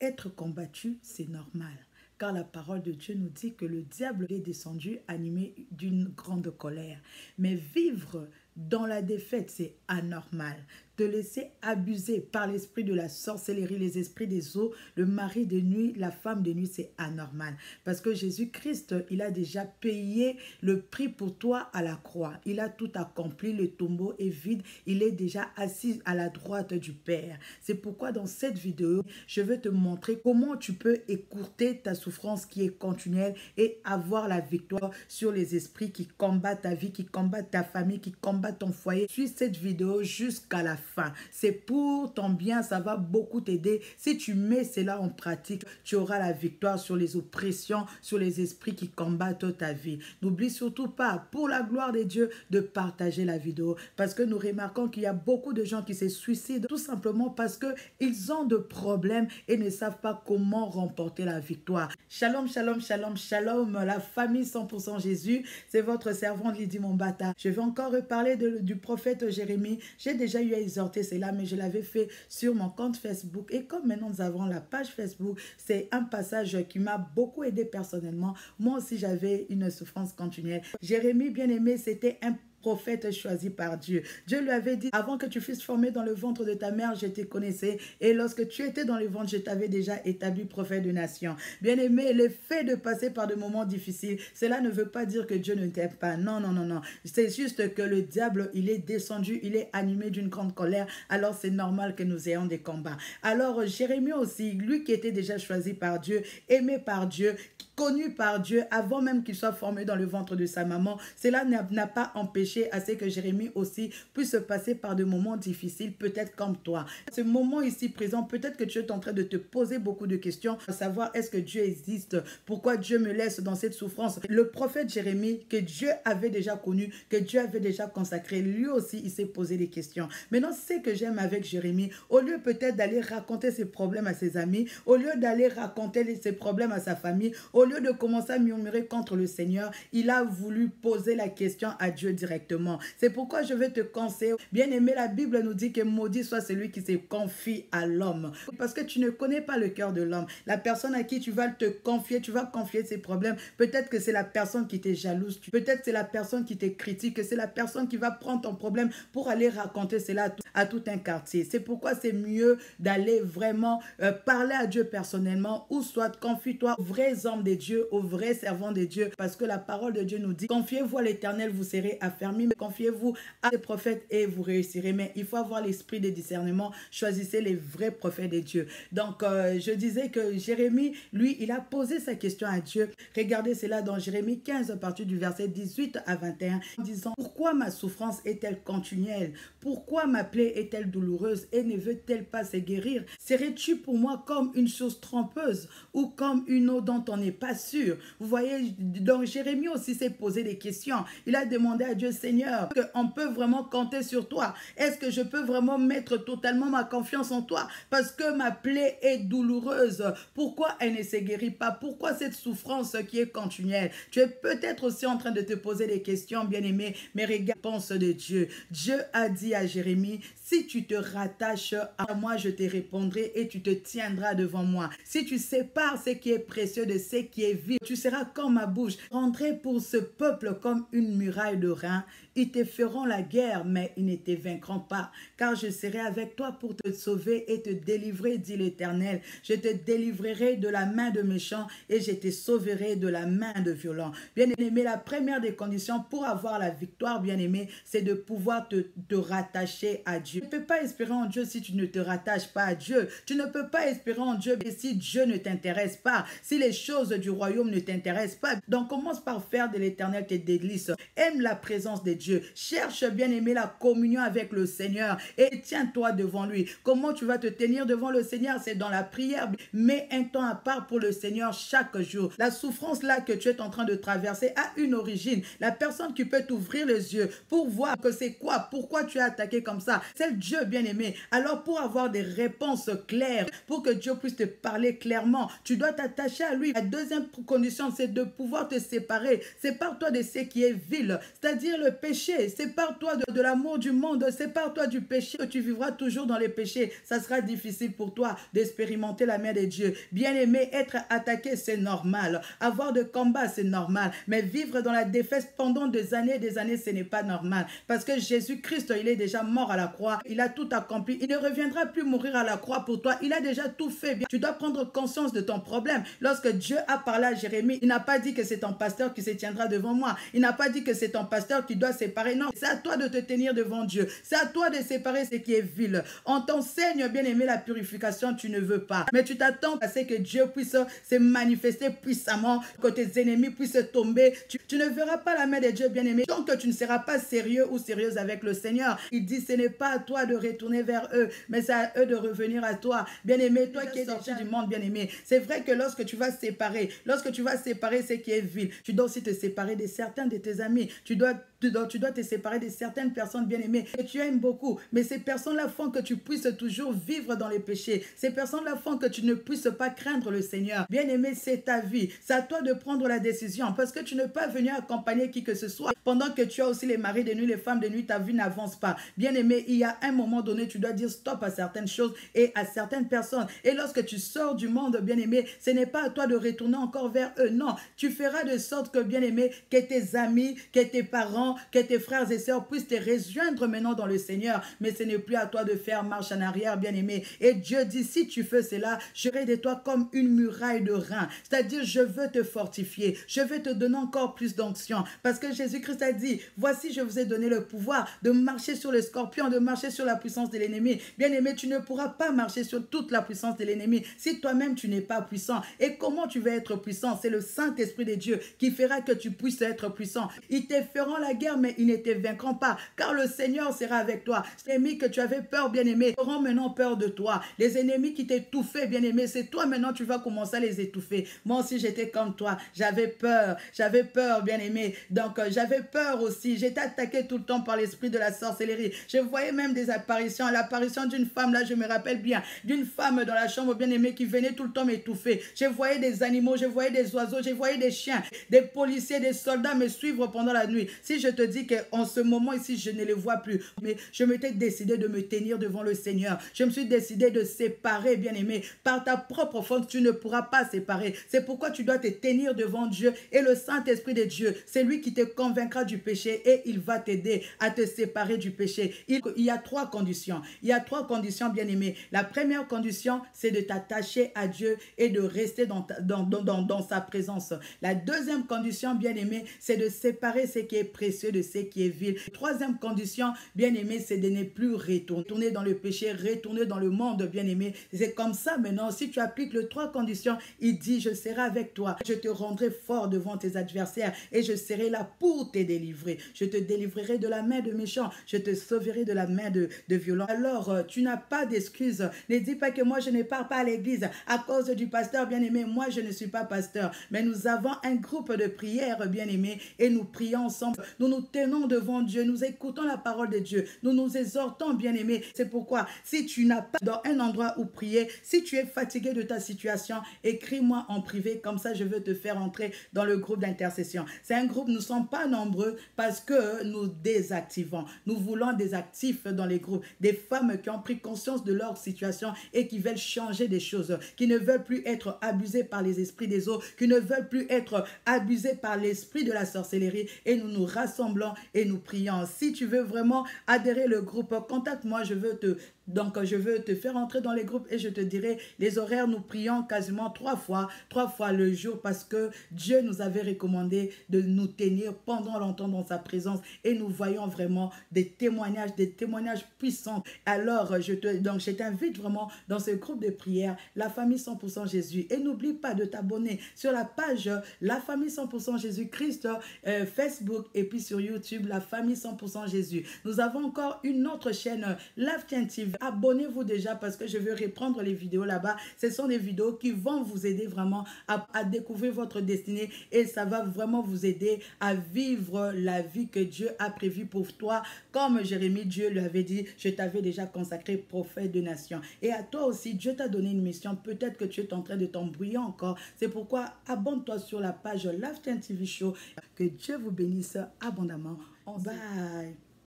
Être combattu, c'est normal. Car la parole de Dieu nous dit que le diable est descendu animé d'une grande colère. Mais vivre dans la défaite, c'est anormal. Te laisser abuser par l'esprit de la sorcellerie, les esprits des eaux, le mari de nuit, la femme de nuit, c'est anormal. Parce que Jésus-Christ, il a déjà payé le prix pour toi à la croix. Il a tout accompli, le tombeau est vide, il est déjà assis à la droite du Père. C'est pourquoi dans cette vidéo, je veux te montrer comment tu peux écourter ta souffrance qui est continuelle et avoir la victoire sur les esprits qui combattent ta vie, qui combattent ta famille, qui combattent ton foyer. Suis cette vidéo jusqu'à la fin. C'est pour ton bien, ça va beaucoup t'aider. Si tu mets cela en pratique, tu auras la victoire sur les oppressions, sur les esprits qui combattent ta vie. N'oublie surtout pas, pour la gloire de Dieu, de partager la vidéo. Parce que nous remarquons qu'il y a beaucoup de gens qui se suicident tout simplement parce qu'ils ont de problèmes et ne savent pas comment remporter la victoire. Shalom, shalom, shalom, shalom. La famille 100% Jésus, c'est votre servante Lydie Mombata. Je vais encore reparler du prophète Jérémie. J'ai déjà eu à exhorter cela, mais je l'avais fait sur mon compte Facebook. Et comme maintenant nous avons la page Facebook, c'est un passage qui m'a beaucoup aidé personnellement. Moi aussi, j'avais une souffrance continuelle. Jérémie, bien aimé, c'était un prophète choisi par Dieu. Dieu lui avait dit, avant que tu fusses formé dans le ventre de ta mère, je te connaissais. Et lorsque tu étais dans le ventre, je t'avais déjà établi prophète de nation. Bien-aimé, le fait de passer par des moments difficiles, cela ne veut pas dire que Dieu ne t'aime pas. Non, non, non, non. C'est juste que le diable, il est descendu, il est animé d'une grande colère. Alors, c'est normal que nous ayons des combats. Alors, Jérémie aussi, lui qui était déjà choisi par Dieu, aimé par Dieu, connu par Dieu avant même qu'il soit formé dans le ventre de sa maman, cela n'a pas empêché à ce que Jérémie aussi puisse passer par des moments difficiles, peut-être comme toi. Ce moment ici présent, peut-être que tu es en train de te poser beaucoup de questions, à savoir est-ce que Dieu existe, pourquoi Dieu me laisse dans cette souffrance. Le prophète Jérémie, que Dieu avait déjà connu, que Dieu avait déjà consacré, lui aussi il s'est posé des questions. Maintenant, ce que j'aime avec Jérémie, au lieu peut-être d'aller raconter ses problèmes à ses amis, au lieu d'aller raconter ses problèmes à sa famille, au lieu de commencer à murmurer contre le Seigneur, il a voulu poser la question à Dieu directement. C'est pourquoi je vais te conseiller. Bien aimé, la Bible nous dit que maudit soit celui qui se confie à l'homme. Parce que tu ne connais pas le cœur de l'homme. La personne à qui tu vas te confier, tu vas confier ses problèmes. Peut-être que c'est la personne qui t'est jalouse. Peut-être c'est la personne qui te critique. Que c'est la personne qui va prendre ton problème pour aller raconter cela à tout un quartier. C'est pourquoi c'est mieux d'aller vraiment parler à Dieu personnellement ou soit confie-toi aux vrais hommes de Dieu, aux vrais servants de Dieu, parce que la parole de Dieu nous dit, confiez-vous à l'Éternel, vous serez affermis, mais confiez-vous à des prophètes et vous réussirez. Mais il faut avoir l'esprit de discernement, choisissez les vrais prophètes de Dieu. Donc, je disais que Jérémie, lui, il a posé sa question à Dieu. Regardez cela dans Jérémie 15, à partir du verset 18 à 21, en disant, pourquoi ma souffrance est-elle continuelle? Pourquoi ma plaie est-elle douloureuse et ne veut-elle pas se guérir? Serais-tu pour moi comme une chose trompeuse ou comme une eau dont on n'est pas sûr? Vous voyez, donc Jérémie aussi s'est posé des questions. Il a demandé à Dieu, Seigneur, qu'on peut vraiment compter sur toi. Est-ce que je peux vraiment mettre totalement ma confiance en toi? Parce que ma plaie est douloureuse. Pourquoi elle ne se guérit pas? Pourquoi cette souffrance qui est continuelle? Tu es peut-être aussi en train de te poser des questions, bien-aimé, mais regarde la réponse de Dieu. Dieu a dit à Jérémie, si tu te rattaches à moi, je te répondrai et tu te tiendras devant moi. Si tu sépares ce qui est précieux de ce qui est vil, tu seras comme ma bouche. Rendrai pour ce peuple comme une muraille de reins. Ils te feront la guerre, mais ils ne te vaincront pas. Car je serai avec toi pour te sauver et te délivrer, dit l'Éternel. Je te délivrerai de la main de méchants et je te sauverai de la main de violents. Bien-aimé, la première des conditions pour avoir la victoire, bien-aimé, c'est de pouvoir te rattacher à Dieu. Tu ne peux pas espérer en Dieu si tu ne te rattaches pas à Dieu. Tu ne peux pas espérer en Dieu si Dieu ne t'intéresse pas, si les choses du royaume ne t'intéressent pas. Donc commence par faire de l'Éternel tes délices. Aime la présence de Dieu. Cherche, bien aimé, la communion avec le Seigneur et tiens-toi devant lui. Comment tu vas te tenir devant le Seigneur? C'est dans la prière. Mets un temps à part pour le Seigneur chaque jour. La souffrance là que tu es en train de traverser a une origine. La personne qui peut t'ouvrir les yeux pour voir que c'est quoi, pourquoi tu es attaqué comme ça, c'est Dieu, bien aimé. Alors pour avoir des réponses claires, pour que Dieu puisse te parler clairement, tu dois t'attacher à lui. La deuxième troisième condition, c'est de pouvoir te séparer. Sépare-toi de ce qui est vil, c'est-à-dire le péché. Sépare-toi de l'amour du monde. Sépare-toi du péché. Tu vivras toujours dans les péchés. Ça sera difficile pour toi d'expérimenter la main de Dieu. Bien-aimé, être attaqué, c'est normal. Avoir de combats, c'est normal. Mais vivre dans la défaite pendant des années, ce n'est pas normal. Parce que Jésus-Christ, il est déjà mort à la croix. Il a tout accompli. Il ne reviendra plus mourir à la croix pour toi. Il a déjà tout fait. Tu dois prendre conscience de ton problème. Lorsque Dieu a parlé à Jérémie, il n'a pas dit que c'est ton pasteur qui se tiendra devant moi. Il n'a pas dit que c'est ton pasteur qui doit séparer. Non, c'est à toi de te tenir devant Dieu. C'est à toi de séparer ce qui est vil. On t'enseigne, bien-aimé, la purification, tu ne veux pas. Mais tu t'attends à ce que Dieu puisse se manifester puissamment, que tes ennemis puissent tomber. Tu ne verras pas la main de Dieu, bien-aimé, tant que tu ne seras pas sérieux ou sérieuse avec le Seigneur. Il dit, ce n'est pas à toi de retourner vers eux, mais c'est à eux de revenir à toi. Bien-aimé, toi qui es sorti du monde, bien-aimé, c'est vrai que lorsque tu vas séparer ce qui est vil, tu dois aussi te séparer de certains de tes amis. Tu dois te séparer de certaines personnes, bien-aimées, que tu aimes beaucoup. Mais ces personnes-là font que tu puisses toujours vivre dans les péchés. Ces personnes-là font que tu ne puisses pas craindre le Seigneur. Bien-aimé, c'est ta vie. C'est à toi de prendre la décision parce que tu ne peux pas venir accompagner qui que ce soit. Pendant que tu as aussi les maris de nuit, les femmes de nuit, ta vie n'avance pas. Bien-aimé, il y a un moment donné, tu dois dire stop à certaines choses et à certaines personnes. Et lorsque tu sors du monde, bien-aimé, ce n'est pas à toi de retourner encore vers eux. Non, tu feras de sorte que, bien-aimé, que tes amis, que tes parents, que tes frères et sœurs puissent te rejoindre maintenant dans le Seigneur. Mais ce n'est plus à toi de faire marche en arrière, bien-aimé. Et Dieu dit, si tu fais cela, je serai de toi comme une muraille de reins. C'est-à-dire, je veux te fortifier. Je veux te donner encore plus d'onction. Parce que Jésus-Christ a dit, voici, je vous ai donné le pouvoir de marcher sur les scorpions, de marcher sur la puissance de l'ennemi. Bien-aimé, tu ne pourras pas marcher sur toute la puissance de l'ennemi si toi-même tu n'es pas puissant. Et comment tu vas être puissant? C'est le Saint-Esprit de Dieu qui fera que tu puisses être puissant. Ils te feront la guerre, mais ils ne te vaincront pas, car le Seigneur sera avec toi. Les ennemis que tu avais peur, bien-aimé, auront maintenant peur de toi. Les ennemis qui t'étouffaient, bien-aimé, c'est toi maintenant tu vas commencer à les étouffer. Moi aussi j'étais comme toi, j'avais peur, bien-aimé. Donc j'avais peur aussi. J'étais attaqué tout le temps par l'esprit de la sorcellerie. Je voyais même des apparitions. L'apparition d'une femme, là je me rappelle bien, d'une femme dans la chambre, bien-aimée, qui venait tout le temps m'étouffer. Je voyais des animaux, je voyais des oiseaux, je voyais des chiens, des policiers, des soldats me suivre pendant la nuit. Si je te dis qu'en ce moment ici, je ne les vois plus, mais je m'étais décidé de me tenir devant le Seigneur. Je me suis décidé de séparer, bien-aimé. Par ta propre force, tu ne pourras pas séparer. C'est pourquoi tu dois te tenir devant Dieu et le Saint-Esprit de Dieu. C'est lui qui te convaincra du péché et il va t'aider à te séparer du péché. Il y a trois conditions. Il y a trois conditions, bien-aimé. La première condition, c'est de t'attacher à Dieu et de rester dans sa présence. La deuxième condition, bien-aimé, c'est de séparer ce qui est précieux de ce qui est vil. Troisième condition, bien-aimé, c'est de ne plus retourner dans le péché, retourner dans le monde, bien-aimé. C'est comme ça maintenant. Si tu appliques les trois conditions, il dit, je serai avec toi. Je te rendrai fort devant tes adversaires et je serai là pour te délivrer. Je te délivrerai de la main de méchants. Je te sauverai de la main de violents. Alors, tu n'as pas d'excuses. Ne dis pas que moi, je ne pars pas à l'église à cause du pasteur, bien-aimé. Moi, je ne suis pas pasteur. Mais nous avons un groupe de prière, bien-aimé, et nous prions ensemble. Nous nous tenons devant Dieu. Nous écoutons la parole de Dieu. Nous nous exhortons, bien-aimé. C'est pourquoi, si tu n'as pas dans un endroit où prier, si tu es fatigué de ta situation, écris-moi en privé. Comme ça, je veux te faire entrer dans le groupe d'intercession. C'est un groupe, nous ne sommes pas nombreux parce que nous désactivons. Nous voulons des actifs dans les groupes. Des femmes qui ont pris conscience de leur situation et qui veulent changer des choses, qui ne veulent plus être abusées par les esprits des eaux, qui ne veulent plus être abusées par l'esprit de la sorcellerie. Et nous nous rassemblons et nous prions. Si tu veux vraiment adhérer au groupe, contacte-moi, je veux te faire entrer dans les groupes et je te dirai les horaires. Nous prions quasiment trois fois le jour parce que Dieu nous avait recommandé de nous tenir pendant longtemps dans sa présence et nous voyons vraiment des témoignages puissants. Alors, je t'invite vraiment dans ce groupe de prière, la famille 100% Jésus. Et n'oublie pas de t'abonner sur la page La famille 100% Jésus-Christ, Facebook et puis sur YouTube, La famille 100% Jésus. Nous avons encore une autre chaîne, Love TV. abonnez-vous déjà parce que je vais reprendre les vidéos là-bas. Ce sont des vidéos qui vont vous aider vraiment à découvrir votre destinée et ça va vraiment vous aider à vivre la vie que Dieu a prévue pour toi. Comme Jérémie, Dieu lui avait dit, je t'avais déjà consacré prophète de nation. Et à toi aussi, Dieu t'a donné une mission. Peut-être que tu es en train de t'embrouiller encore. C'est pourquoi abonne-toi sur la page Lifetime TV Show. Que Dieu vous bénisse abondamment. Bye.